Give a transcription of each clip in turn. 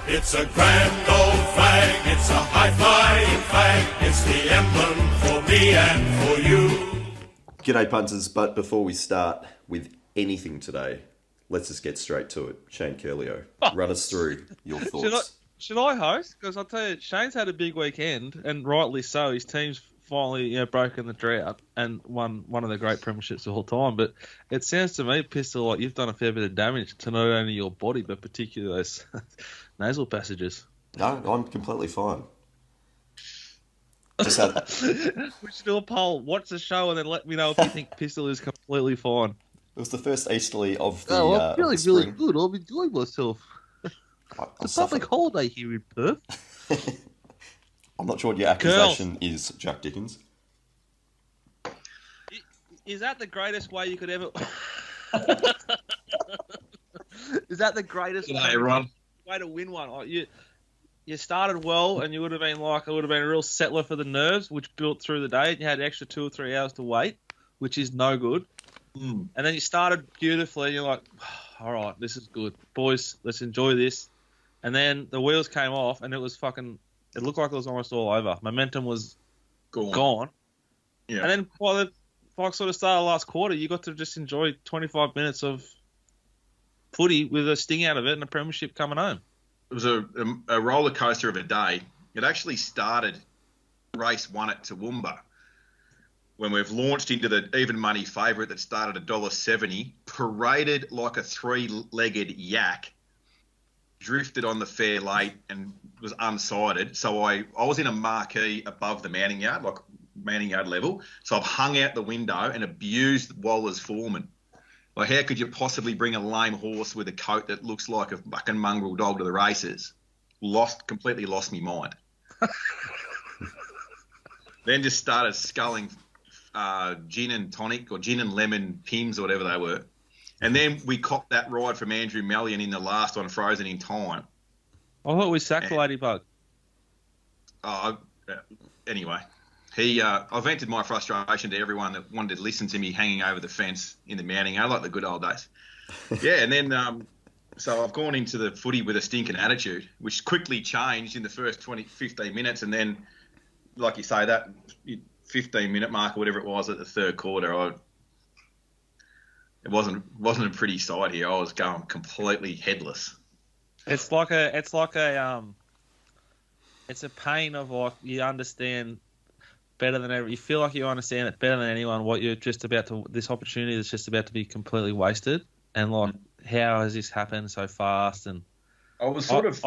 It's a grand old flag, it's a high-flying flag, it's the emblem for me and for you. G'day punters, but before we start with anything today, let's just get straight to it. Shane Ciurleo, run us through your thoughts. Should I host? Because I'll tell you, Shane's had a big weekend, and rightly so. His team's finally broken the drought and won one of the great premierships of all time. But it sounds to me, Pistol, like you've done a fair bit of damage to not only your body, but particularly those nasal passages. No, I'm completely fine. Just had... We should do a poll. Watch the show and then let me know if you think Pistol is completely fine. It was the first easterly of the I'm feeling spring. really good. I'm enjoying myself. It's a public holiday here in Perth. I'm not sure what your accusation is, Jack Dickens. Is that the greatest way you could ever... Is that the greatest way to win one? Like you started well, and you would have been like, it would have been a real settler for the nerves, which built through the day. And you had an extra 2 or 3 hours to wait, which is no good. And then you started beautifully, and you're like, all right, this is good. Boys, let's enjoy this. And then the wheels came off, and it was fucking... It looked like it was almost all over. Momentum was gone. Yeah. And then by the sort of start of the last quarter, you got to just enjoy 25 minutes of footy with a sting out of it and a premiership coming home. It was a roller coaster of a day. It actually started race 1 at Toowoomba, when we've launched into the even money favourite that started at $1.70, paraded like a 3-legged yak, drifted on the fair late and was unsided. So I was in a marquee above the mounting yard, like mounting yard level. So I've hung out the window and abused Waller's foreman. Like, how could you possibly bring a lame horse with a coat that looks like a fucking mongrel dog to the races? Completely lost me mind. Then just started sculling gin and tonic or gin and lemon Pims or whatever they were. And then we copped that ride from Andrew Mellion in the last on Frozen in Time. I thought we sacked Ladybug. Anyway, I vented my frustration to everyone that wanted to listen to me hanging over the fence in the mounting, like the good old days. Yeah, and then so I've gone into the footy with a stinking attitude, which quickly changed in the first 15 minutes. And then, like you say, that 15-minute mark or whatever it was at the third quarter, it wasn't a pretty sight here. I was going completely headless. It's a pain of, like, you understand better than ever. You feel like you understand it better than anyone. What you're just about to, this opportunity is just about to be completely wasted. And like, how has this happened so fast? And I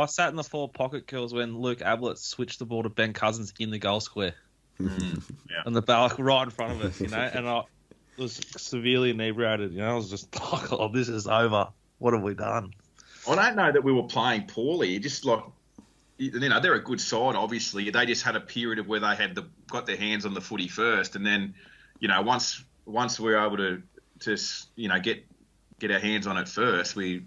sat in the 4 pocket kills when Luke Ablett switched the ball to Ben Cousins in the goal square, and the ball right in front of us, and I was severely inebriated. I was just like, oh, this is over. What have we done? I don't know that we were playing poorly. Just like, they're a good side, obviously. They just had a period of where they had got their hands on the footy first. And then, once we were able to get our hands on it first, it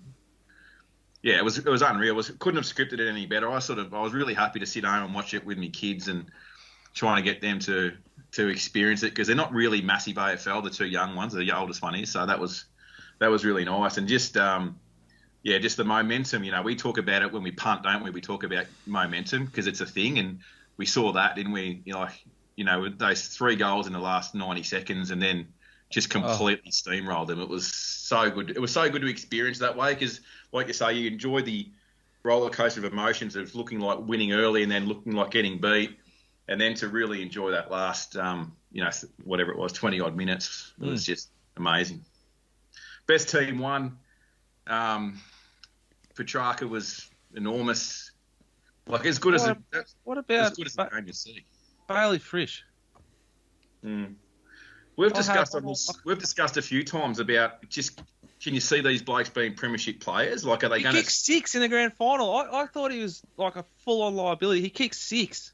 was unreal. Couldn't have scripted it any better. I was really happy to sit home and watch it with my kids and trying to get them to experience it, because they're not really massive AFL, the 2 young ones, the oldest one is. So that was really nice. And just the momentum. We talk about it when we punt, don't we? We talk about momentum because it's a thing, and we saw that, didn't we? With those 3 goals in the last 90 seconds, and then just completely steamrolled them. It was so good. It was so good to experience that way, because, like you say, you enjoy the roller coaster of emotions of looking like winning early and then looking like getting beat, and then to really enjoy that last, whatever it was, 20 odd minutes. It was just amazing. Best team won. Petrarca was enormous. Like, as good as it. What about as good as it's going to see? Bailey Frisch? We've discussed a few times about just, can you see these blokes being premiership players? Like, are they going to... He kicked 6 in the grand final. I thought he was like a full-on liability. He kicked 6.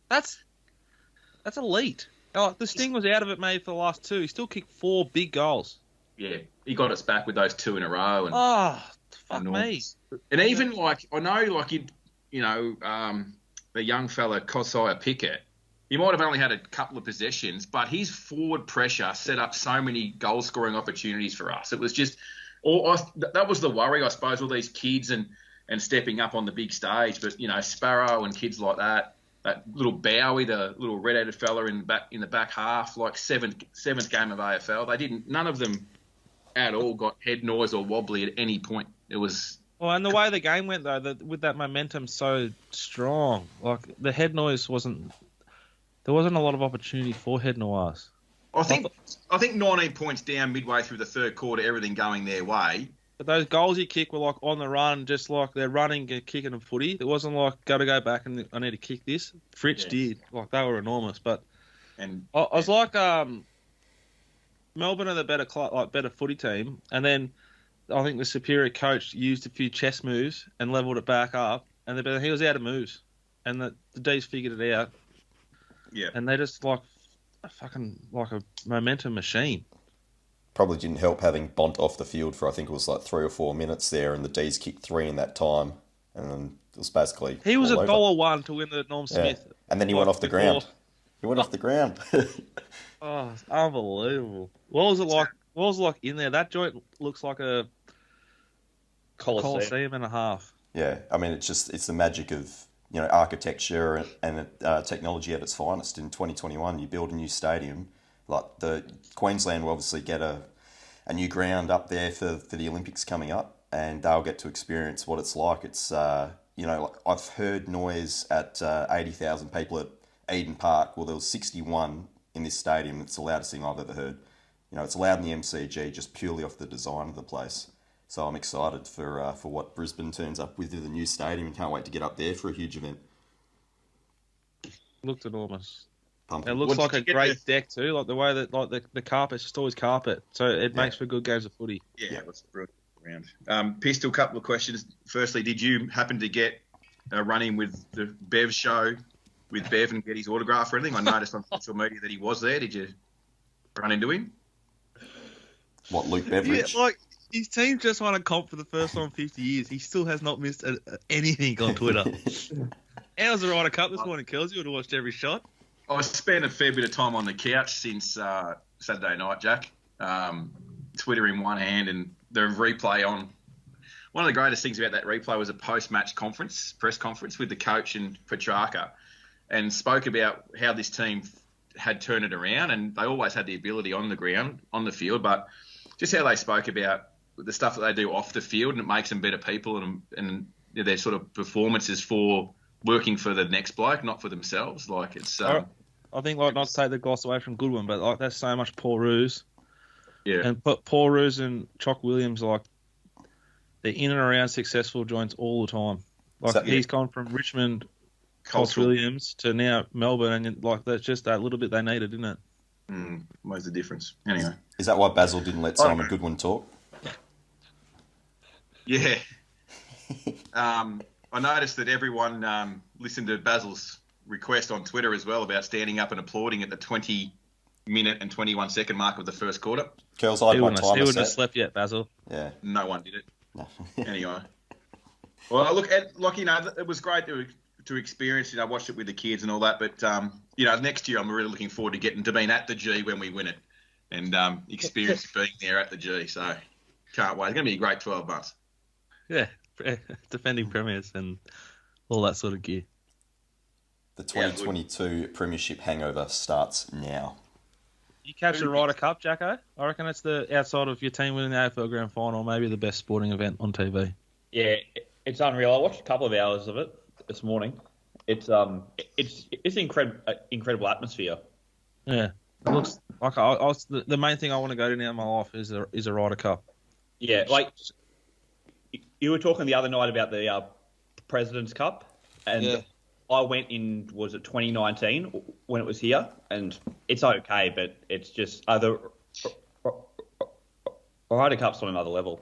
That's elite. The sting was out of it maybe for the last 2. He still kicked 4 big goals. Yeah, he got us back with those 2 in a row. And fuck me. And even, like, I know, like, the young fella, Kosai Pickett, he might have only had a couple of possessions, but his forward pressure set up so many goal-scoring opportunities for us. It was just, that was the worry, I suppose, all these kids and and stepping up on the big stage. But, Sparrow and kids like that little Bowie, the little red-headed fella in the back half, like seventh game of AFL, none of them at all got head noise or wobbly at any point. It was... Well, and the way the game went, though, with that momentum so strong, like the head noise there wasn't a lot of opportunity for head noise. I think 19 points down midway through the third quarter, everything going their way. But those goals you kick were like on the run, just like they're running, kicking a footy. It wasn't like, go back and I need to kick this. Fritsch did. Like, they were enormous. But I was like, Melbourne are the better footy team. And then I think the superior coach used a few chess moves and levelled it back up. And he was out of moves. And the D's figured it out. Yeah. And they just like a momentum machine. Probably didn't help having Bont off the field for, I think it was like 3 or 4 minutes there, and the D's kicked 3 in that time. And then it was basically He was all over. $1 to win the Norm Smith. And then he went off the ground. He went off the ground. Oh, it's unbelievable. What was it like? What was it like in there? That joint looks like a Coliseum and a half. Yeah, I mean, it's the magic of, architecture and technology at its finest. In 2021, you build a new stadium. Like the Queensland will obviously get a new ground up there for the Olympics coming up, and they'll get to experience what it's like. It's like I've heard noise at 80,000 people at Eden Park. Well, there was 61 in this stadium. It's the loudest thing I've ever heard. It's allowed in the MCG just purely off the design of the place. So I'm excited for what Brisbane turns up with the new stadium, and can't wait to get up there for a huge event. Looked enormous. Pumping. It looks like a great deck too, like the way that the carpet's just always carpet, so it makes for good games of footy. Yeah, it was brilliant round. Pistol, couple of questions. Firstly, did you happen to get a run-in with the Bev show with Bev and get his autograph or anything? I noticed on social media that he was there. Did you run into him? What, Luke Beveridge? Yeah, like his team just won a comp for the first time in 50 years. He still has not missed anything on Twitter. How was the Ryder Cup this morning, Kels? You would have watched every shot. I spent a fair bit of time on the couch since Saturday night, Jack. Twitter in one hand and the replay on. One of the greatest things about that replay was a post-match press conference with the coach and Petrarca, and spoke about how this team had turned it around, and they always had the ability on the ground, on the field, but just how they spoke about the stuff that they do off the field, and it makes them better people, and their sort of performances for working for the next bloke, not for themselves. Like it's. I think, like, not to take the gloss away from Goodwin, but like there's so much Paul Roos. Yeah. And Paul Roos and Chock Williams, like, they're in and around successful joints all the time. Like, he's gone from Richmond, Coles Williams to now Melbourne, and like that's just that little bit they needed, isn't it? What's the difference? Anyway. Is that why Basil didn't let Simon Goodwin talk? Yeah. I noticed that everyone listened to Basil's request on Twitter as well about standing up and applauding at the 20-minute and 21-second mark of the first quarter. Curls, I had my timer set. He wouldn't have slept yet, Basil. Yeah. No one did it. No. Anyway. Well, look, it was great to experience. I watched it with the kids and all that. But, next year I'm really looking forward to getting to being at the G when we win it and experience being there at the G. So can't wait. It's going to be a great 12 months. Yeah. Defending premiers and all that sort of gear. The 2022 Premiership hangover starts now. You catch the Ryder Cup, Jacko? I reckon it's the outside of your team winning the AFL Grand Final, maybe the best sporting event on TV. Yeah, it's unreal. I watched a couple of hours of it this morning. It's incredible atmosphere. Yeah, it looks like the main thing I want to go to now in my life is a Ryder Cup. Yeah, like you were talking the other night about the President's Cup, and I went in, was it 2019 when it was here, and it's okay, but it's just the Ryder Cup's on another level.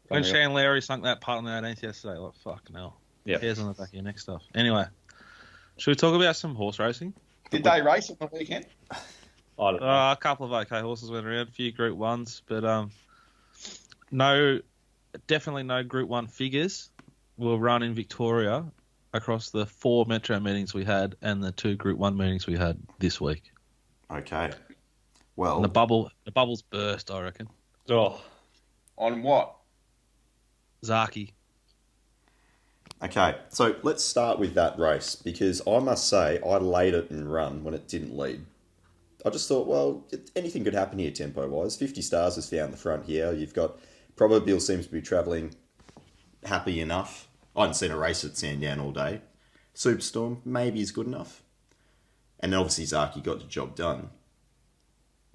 When Shane Lowry sunk that putt on the 18th yesterday, like, fucking hell. Yeah. Hairs on the back of your neck stuff. Anyway, should we talk about some horse racing? Did they race on the weekend? I don't know. A couple of okay horses went around, a few Group 1s, but definitely no Group 1 figures will run in Victoria across the 4 Metro meetings we had and the 2 Group 1 meetings we had this week. Okay. Well, and the bubble's burst, I reckon. Oh. On what? Zaki. Okay, so let's start with that race because I must say I laid it and run when it didn't lead. I just thought, well, anything could happen here tempo-wise. 50 Stars has found the front here. You've got Probabile seems to be travelling happy enough. I hadn't seen a race at Sandown all day. Superstorm maybe is good enough. And then obviously Zaki got the job done.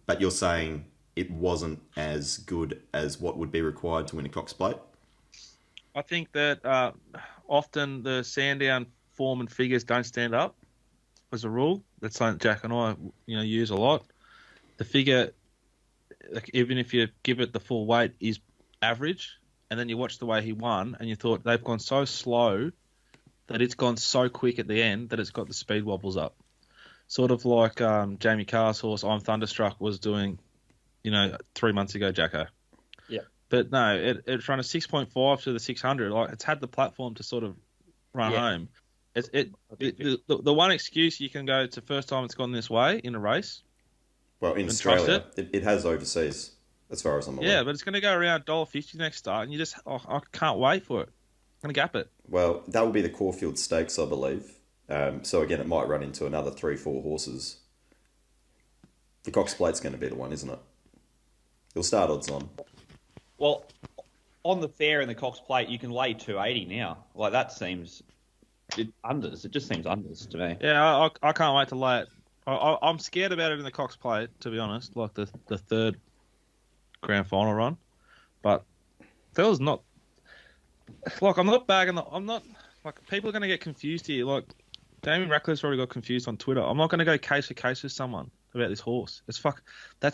But you're saying it wasn't as good as what would be required to win a Cox Plate? I think that often the Sandown form and figures don't stand up as a rule. That's something Jack and I, use a lot. The figure, like, even if you give it the full weight, is average. And then you watch the way he won, and you thought they've gone so slow that it's gone so quick at the end that it's got the speed wobbles up. Sort of like Jamie Carr's horse, I'm Thunderstruck, was doing, 3 months ago, Jacko. Yeah. But no, it's run a 6.5 to the 600. Like, it's had the platform to sort of run home. The one excuse you can go, it's the first time it's gone this way in a race. Well, in Australia, it has overseas, as far as I'm aware. Yeah, but it's going to go around $1.50 next start, and I can't wait for it. I'm going to gap it. Well, that will be the Caulfield Stakes, I believe. So again, it might run into another 3-4 horses. The Cox Plate's going to be the one, isn't it? He'll start odds on. Well, on the fair in the Cox Plate, you can lay 280 now. Like, that seems unders. It just seems unders to me. Yeah, I can't wait to lay it. I'm scared about it in the Cox Plate, to be honest, like the third grand final run. But there was not... Like, I'm not bagging... I'm not... Like, people are going to get confused here. Like, Damien Ratcliffe's already got confused on Twitter. I'm not going to go case for case with someone about this horse. That's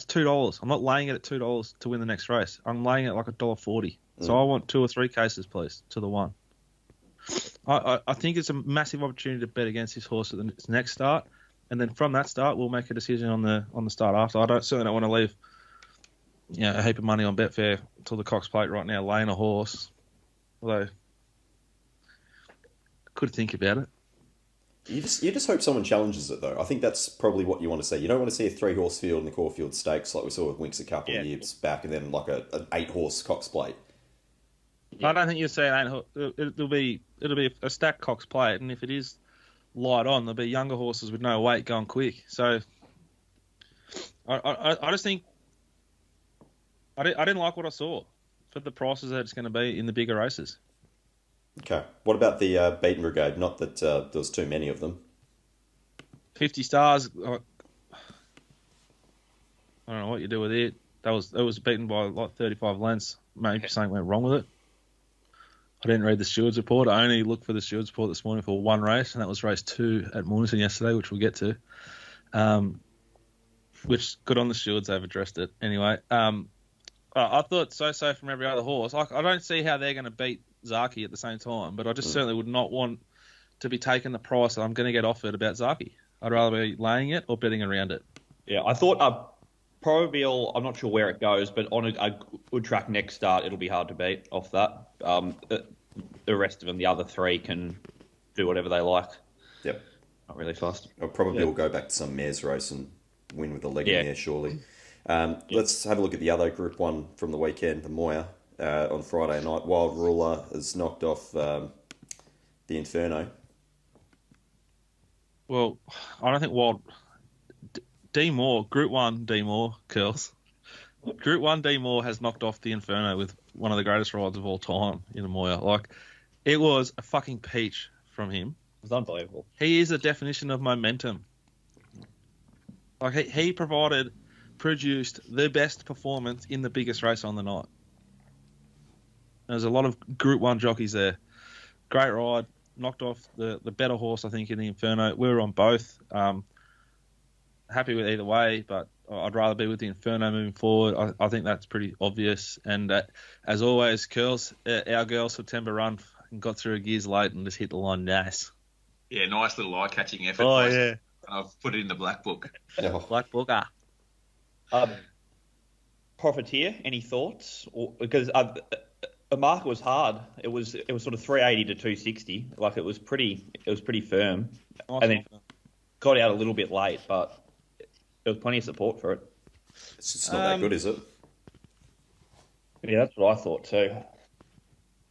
$2. I'm not laying it at $2 to win the next race. I'm laying it like $1.40. So I want 2 or 3 cases, please, to the one. I think it's a massive opportunity to bet against this horse at the next start, and then from that start, we'll make a decision on the start after. I certainly don't want to leave a heap of money on Betfair till the Cox Plate right now, laying a horse. Although, I could think about it. You just hope someone challenges it, though. I think that's probably what you want to see. You don't want to see a 3-horse field in the Caulfield Stakes like we saw with Winks a couple of years back, and then like an 8-horse Cox Plate. Yeah. I don't think you'll see an 8-horse. It'll be a stacked Cox Plate, and if it is light on, there'll be younger horses with no weight going quick. So I just think I didn't like what I saw for the prices that it's going to be in the bigger races. Okay. What about the Beaten Brigade? Not that there was too many of them. 50 Stars. I don't know what you do with it. It was beaten by like 35 lengths. Maybe something went wrong with it. I didn't read the stewards report. I only looked for the stewards report this morning for one race, and that was race 2 at Mornington yesterday, which we'll get to. Which, good on the stewards, they've addressed it. Anyway, I thought so from every other horse. I don't see how they're going to beat Zaki at the same time, but I just certainly would not want to be taking the price that I'm going to get offered about Zaki. I'd rather be laying it or betting around it. Yeah, I thought Probabile, I'm not sure where it goes, but on a good track next start, it'll be hard to beat off that. The rest of them, the other 3, can do whatever they like. Yep. Not really fast. I'll probably will go back to some mares race and win with a leg in there, surely. Let's have a look at the other Group 1 from the weekend, the Moya, on Friday night. Wild Ruler has knocked off the Inferno. Well, I don't think Wild... D Moore, Group 1 D Moore, curls. Group 1 D Moore has knocked off the Inferno with one of the greatest rides of all time in a Moya. Like, it was a fucking peach from him. It was unbelievable. He is a definition of momentum. Like, he produced the best performance in the biggest race on the night. There's a lot of Group 1 jockeys there. Great ride. Knocked off the better horse, I think, in the Inferno. We were on both. Happy with either way, but I'd rather be with the Inferno moving forward. I think that's pretty obvious. And as always, Curls, our girl September run got through her gears late and just hit the line nice. Yeah, nice little eye-catching effort. Oh, yeah. I've put it in the black book. Black book, Profiteer, any thoughts? Because the market was hard. It was sort of 380 to 260. Like, it was pretty firm. Nice. And then got out a little bit late, but there was plenty of support for it. It's just not that good, is it? Yeah, that's what I thought too.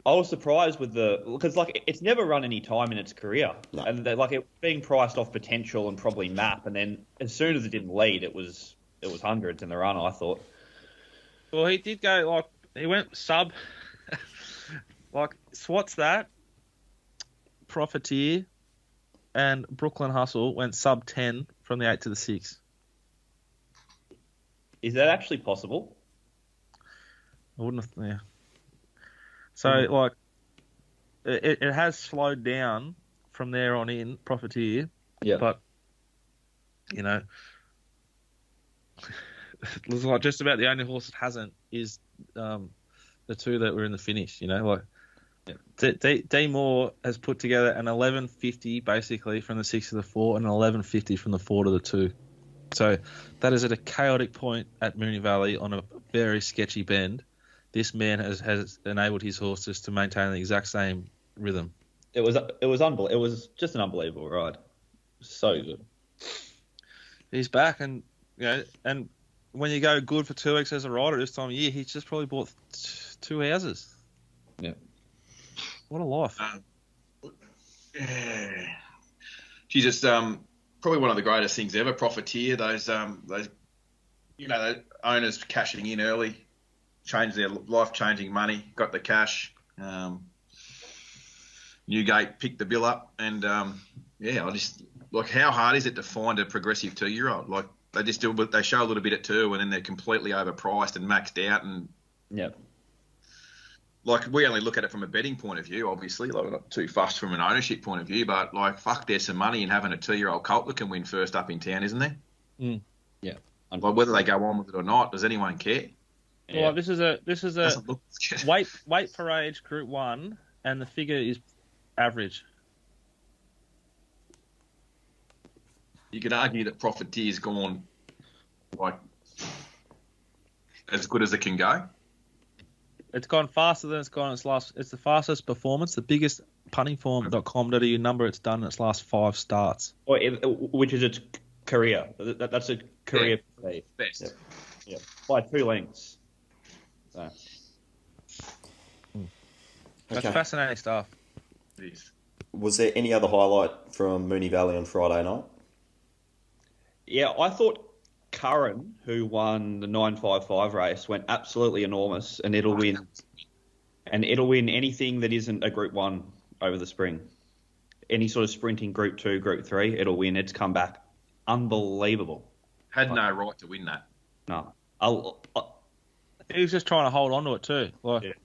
I was surprised with because it's never run any time in its career, No. and it being priced off potential and probably map, and then as soon as it didn't lead, it was hundreds in the run. I thought. Well, he did go he went sub, Swats that, Profiteer, and Brooklyn Hustle went sub 10 from the 8 to the 6. Is that actually possible? I wouldn't have. Yeah. So it has slowed down from there on in, Profiteer. Yeah. But it looks like just about the only horse that hasn't is the two that were in the finish. D Moore has put together an 11.50 basically from the 6 to the 4 and an 11.50 from the 4 to the 2. So that is at a chaotic point at Moonee Valley on a very sketchy bend. This man has enabled his horses to maintain the exact same rhythm. It was unbelievable. It was just an unbelievable ride. So good. He's back, and and when you go good for 2 weeks as a rider this time of year, he's just probably bought 2 houses. Yeah. What a life. She's just probably one of the greatest things ever. Profiteer, those the owners cashing in early, changed their life-changing money, got the cash. Newgate picked the bill up, and I just how hard is it to find a progressive 2-year-old? They show a little bit at 2, and then they're completely overpriced and maxed out, and we only look at it from a betting point of view, obviously. We're not too fussed from an ownership point of view, but there's some money in having a 2-year-old colt that can win first up in town, isn't there? Mm. Yeah. Whether they go on with it or not, does anyone care? Yeah. Well, this is a weight per age Group 1, and the figure is average. You could argue that Profiteer's gone as good as it can go. It's gone faster than it's gone in its last. It's the fastest performance, the biggest puntingform.com.au number it's done in its last 5 starts. Which is its career. That's a career best. Yeah. By 2 lengths. So. That's fascinating stuff. It is. Was there any other highlight from Moonee Valley on Friday night? Yeah, I thought Curran, who won the 955 race, went absolutely enormous, and it'll win anything that isn't a Group 1 over the spring. Any sort of sprinting Group 2, Group 3, it'll win. It's come back unbelievable. Had no right to win that. No. He was just trying to hold on to it too. It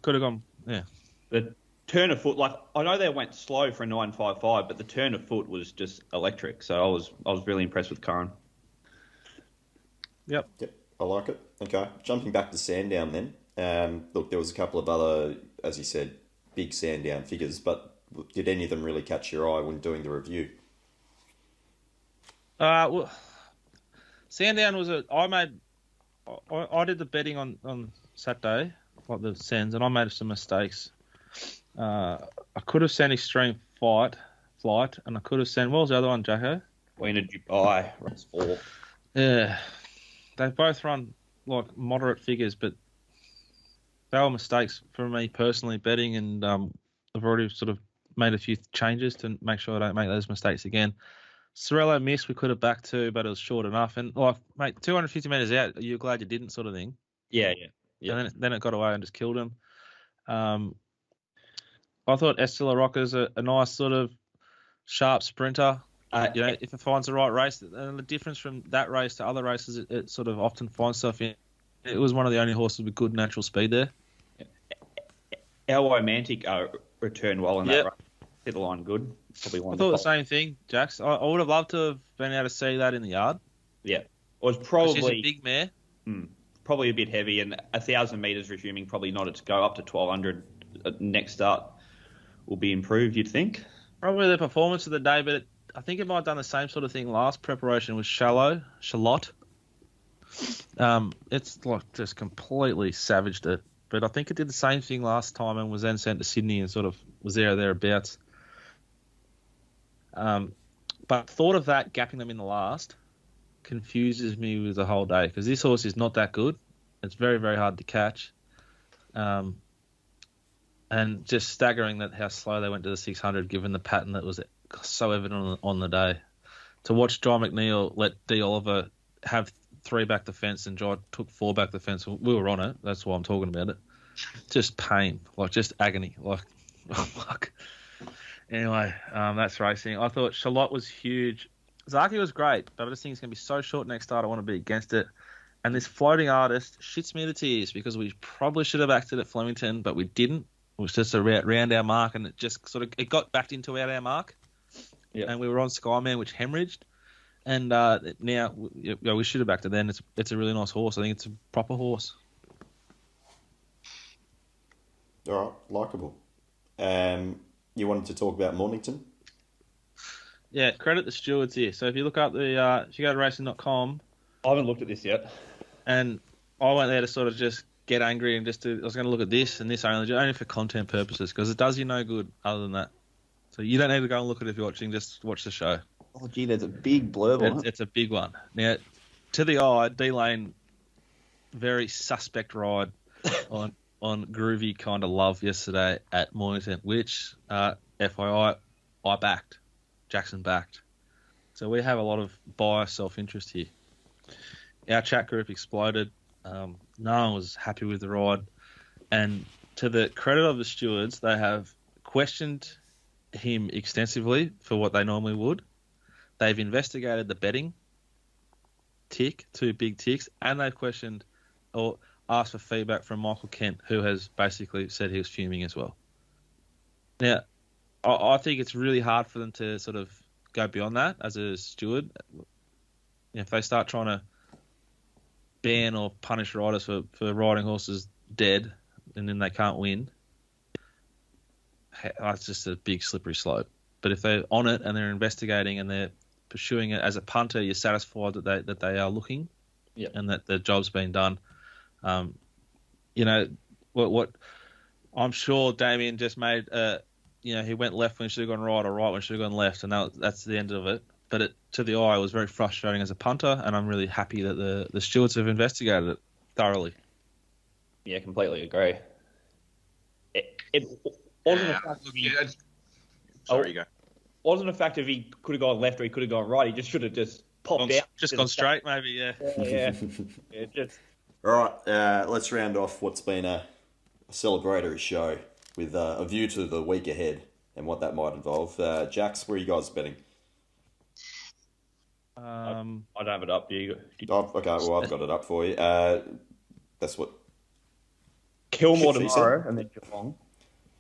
could have gone. Yeah. The turn of foot, I know they went slow for a 955, but the turn of foot was just electric. So I was really impressed with Curran. Yep, I like it. Okay, jumping back to Sandown then. Look, there was a couple of other, as you said, big Sandown figures, but did any of them really catch your eye when doing the review? Well, Sandown was I did the betting on Saturday, like the Sands, and I made some mistakes. I could have sent Extreme Flight, and I could have sent, what was the other one, Jacko? When did you buy? Race 4. Yeah. They've both run moderate figures, but they were mistakes for me personally betting, and I've already sort of made a few changes to make sure I don't make those mistakes again. Ciurleo missed, we could have backed 2, but it was short enough. And mate, 250 metres out, you're glad you didn't, sort of thing. Yeah. And then it got away and just killed him. I thought Estella Rocca's a nice sort of sharp sprinter. If it finds the right race, and the difference from that race to other races, it sort of often finds stuff in. It was one of the only horses with good natural speed there. Our Romantic returned well in that race. Hit the line good. Probably I thought the same thing, Jax. I would have loved to have been able to see that in the yard. Yeah. It was probably... She's a big mare. Probably a bit heavy, and 1,000 metres resuming probably not its go up to 1,200 next start will be improved, you'd think. Probably the performance of the day, but I think it might have done the same sort of thing last preparation with Charlotte. It's just completely savaged it. But I think it did the same thing last time and was then sent to Sydney and sort of was there or thereabouts. But thought of that gapping them in the last confuses me with the whole day because this horse is not that good. It's very, very hard to catch. And just staggering that how slow they went to the 600, given the pattern that was so evident on the day. To watch John McNeil let D. Oliver have 3 back the fence and John took 4 back the fence. We were on it. That's why I'm talking about it. Just pain, like just agony. Like, oh, fuck. Anyway, that's racing. I thought Charlotte was huge. Zaki was great, but I just think it's going to be so short next start. I want to be against it. And this floating artist shits me to tears because we probably should have acted at Flemington, but we didn't. It was just around our mark, and it just it got backed into our mark. Yeah. And we were on Skyman, which hemorrhaged. And now we should have backed it then. It's a really nice horse. I think it's a proper horse. All right, likeable. You wanted to talk about Mornington? Yeah, credit the stewards here. So if you look up if you go to racing.com. I haven't looked at this yet. And I went there to sort of just get angry and I was going to look at this and this only for content purposes because it does you no good other than that. So you don't need to go and look at it if you're watching, just watch the show. Oh, gee, there's a big blurb on it. It's a big one. Now, to the eye, D-Lane, very suspect ride on groovy kind of love yesterday at Mornington, which, FYI, I backed. Jackson backed. So we have a lot of biased self-interest here. Our chat group exploded. No one was happy with the ride. And to the credit of the stewards, they have questioned him extensively for what they normally would. They've investigated the betting, 2 big ticks, and they've questioned or asked for feedback from Michael Kent, who has basically said he was fuming as well. Now, I think it's really hard for them to sort of go beyond that as a steward. If they start trying to ban or punish riders for riding horses dead and then they can't win, that's just a big slippery slope. But if they're on it and they're investigating and they're pursuing it as a punter, you're satisfied that they are looking, and that the job's been done. What I'm sure Damien just made. He went left when he should have gone right, or right when he should have gone left, and that's the end of it. But to the eye, it was very frustrating as a punter, and I'm really happy that the stewards have investigated it thoroughly. Yeah, completely agree. It wasn't a fact of he... Sorry, you go. Wasn't a fact if he could have gone left or he could have gone right. He just should have just popped out. Just gone straight, maybe, yeah. Yeah. All right, let's round off what's been a celebratory show with a view to the week ahead and what that might involve. Jax, where are you guys betting? I don't have it up. Do you? Okay, well, I've got it up for you. That's what... Kilmore tomorrow and then Geelong.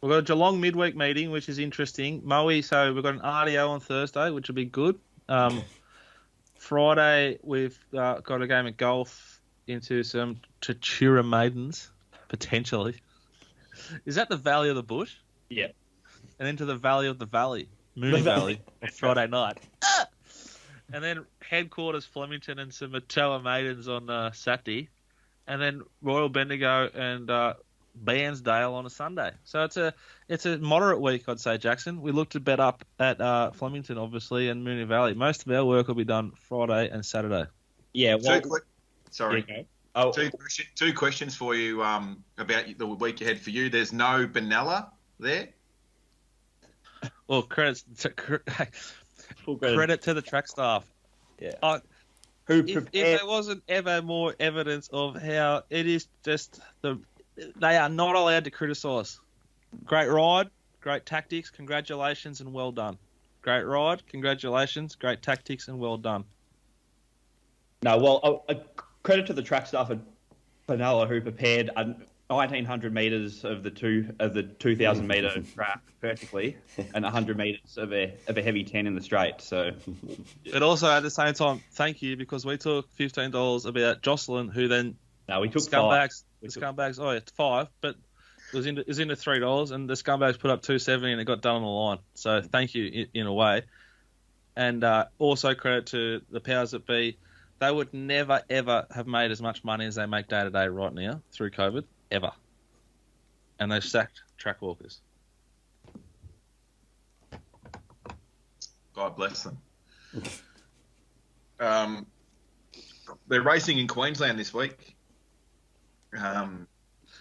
We've got a Geelong midweek meeting, which is interesting. Moe, so we've got an RDO on Thursday, which will be good. Friday, we've got a game of golf into some Tatura maidens, potentially. Is that the Valley of the Bush? Yeah. And into the Valley of the Valley, Mooney Valley, on Friday night. And then headquarters Flemington and some Matoa maidens on Saturday. And then Royal Bendigo and Bairnsdale on a Sunday. So it's a moderate week, I'd say, Jackson. We look to bet up at Flemington, obviously, and Mooney Valley. Most of our work will be done Friday and Saturday. Yeah. Sorry. Okay. Two questions for you about the week ahead for you. There's no Benalla there? Well, credit to the track staff. Yeah. If there wasn't ever more evidence of how it is just they are not allowed to criticise. Great ride, great tactics, congratulations and well done. Great ride, congratulations, great tactics and well done. No, well, credit to the track staff at Benalla who prepared 1,900 metres of the 2,000 metre track perfectly, and 100 metres of a heavy 10 in the straight. So, but also at the same time, thank you, because we took $15 about Jocelyn, who then we took scumbags. Scumbags, it's 5, but it was into $3, and the scumbags put up $2.70, and it got done on the line. So thank you in a way, and also credit to the powers that be. They would never ever have made as much money as they make day to day right now through COVID. Ever. And they've sacked track walkers. God bless them. They're racing in Queensland this week.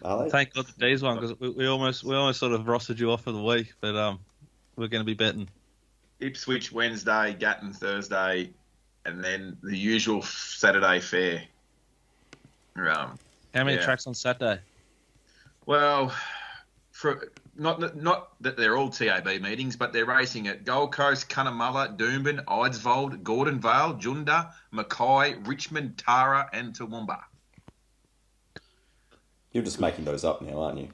Are they? Thank God the D's one because we almost sort of rostered you off for the week, but we're going to be betting. Ipswich Wednesday, Gatton Thursday, and then the usual Saturday fair. How many tracks on Saturday? Well, for not that they're all TAB meetings, but they're racing at Gold Coast, Cunnamulla, Doomben, Eidsvold, Gordon Vale, Junda, Mackay, Richmond, Tara, and Toowoomba. You're just making those up now, aren't you?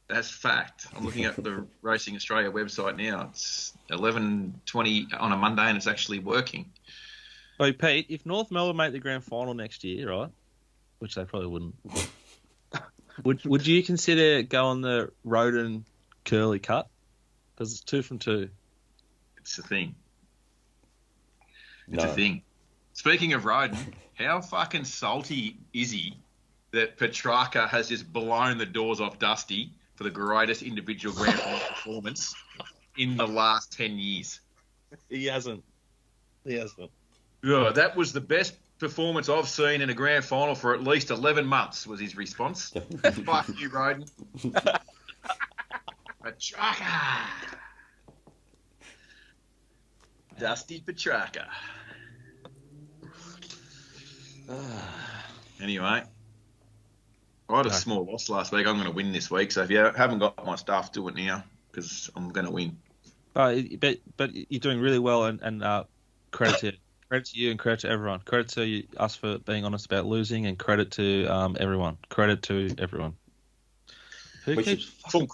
That's fact. I'm looking at the Racing Australia website now. It's 11:20 on a Monday, and it's actually working. Oh, Pete, if North Melbourne make the grand final next year, right, which they probably wouldn't, would you consider going the Roden Curly cut? Because it's 2 from 2. It's a thing. It's a thing. Speaking of Roden, how fucking salty is he that Petrarca has just blown the doors off Dusty for the greatest individual grand final performance in the last 10 years? He hasn't. Yeah, that was the best performance I've seen in a grand final for at least 11 months, was his response. Fuck you, Roden. Petrarca. Dusty Petrarca. Anyway, I had a small loss last week. I'm going to win this week, so if you haven't got my stuff, do it now, because I'm going to win. But you're doing really well, and credit to you and credit to everyone. Credit to us for being honest about losing, and credit to everyone. Credit to everyone. Who keeps fucking...